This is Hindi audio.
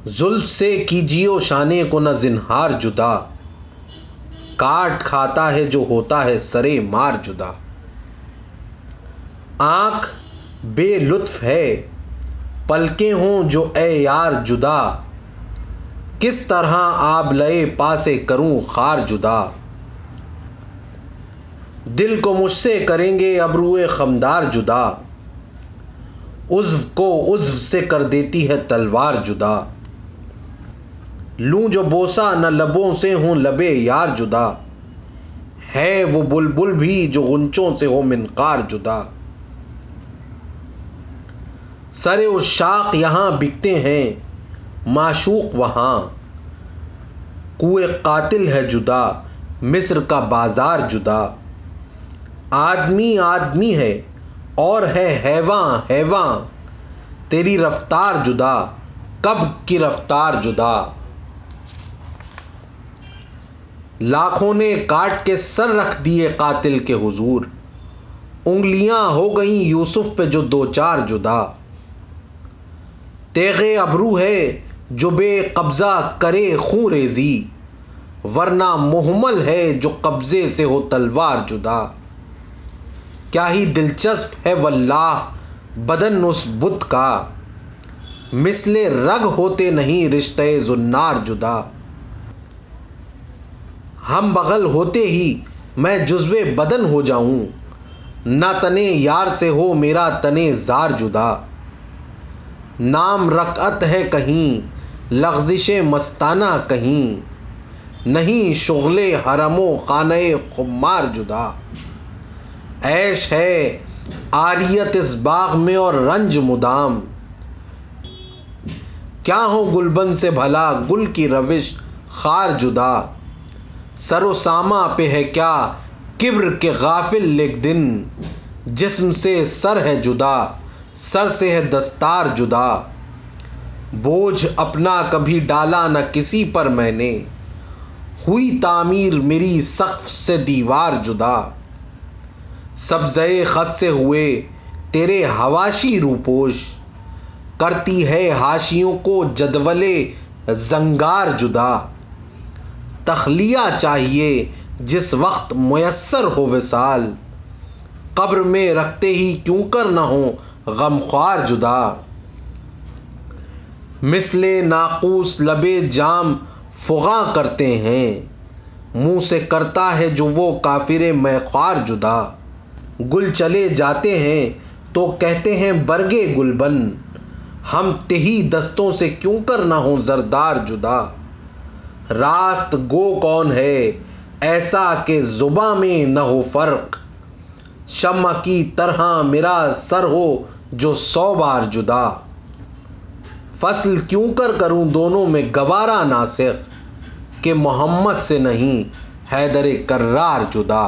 जुल्फ से कीजियो शाने को न ज़िन्हार जुदा, काट खाता है जो होता है सरे मार जुदा। आँख बेलुत्फ है पलकें हों जो ए यार जुदा, किस तरह आब लए पासे करूं खार जुदा। दिल को मुझसे करेंगे अबरुए खमदार जुदा, उज़्व को उज़्व से कर देती है तलवार जुदा। लूँ जो बोसा न लबों से हूँ लबे यार जुदा, है वो बुलबुल भी जो गुंचों से हो मिनकार जुदा। सरे उशाक यहाँ बिकते हैं माशूक वहाँ, कुए कातिल है जुदा मिस्र का बाजार जुदा। आदमी आदमी है और है हैवां हैवां, तेरी रफ्तार जुदा कब की रफ्तार जुदा। लाखों ने काट के सर रख दिए कातिल के हुजूर, उंगलियां हो गईं यूसुफ पे जो दो चार जुदा। तेगे अबरू है जो बेकब्जा करे खून रेजी, वरना मुहम्मल है जो कब्जे से हो तलवार जुदा। क्या ही दिलचस्प है वल्लाह बदन उस बुत का, मिसले रग होते नहीं रिश्ते जुन्नार जुदा। हम बगल होते ही मैं जुज़्वे बदन हो जाऊं, ना तने यार से हो मेरा तने जार जुदा। नाम रकअत है कहीं लग़ज़िश मस्ताना कहीं, नहीं शुग़्ले हरमो खाने खुमार जुदा। ऐश है आरियत इस बाग में और रंज मुदाम, क्या हो गुलबन से भला गुल की रविश खार जुदा। सरो सामा पे है क्या किब्र के गाफिल लेक दिन, जिस्म से सर है जुदा सर से है दस्तार जुदा। बोझ अपना कभी डाला न किसी पर मैंने, हुई तामीर मेरी सक़्फ़ से दीवार जुदा। सब्ज़े ख़त से हुए तेरे हवाशी रूपोश, करती है हाशियों को जदवले ज़ंगार जुदा। तख़लिया चाहिए जिस वक्त मुयस्सर हो विसाल, कब्र में रखते ही क्यों कर न हो गमख्वार जुदा। मिसले नाक़ूस लबे जाम फ़ुग़ा करते हैं, मुँह से करता है जो वो काफ़िर मैख़्वार जुदा। गुल चले जाते हैं तो कहते हैं बरगे गुलबन, हम तेही दस्तों से क्यों कर न हो ज़रदार जुदा। रास्त गो कौन है ऐसा कि ज़ुबां में न हो फ़र्क, शम्मा की तरह मेरा सर हो जो 100 बार जुदा। फ़स्ल क्यों कर करूं दोनों में गवारा नासिक, कि मोहम्मद से नहीं हैदर कर्रार जुदा।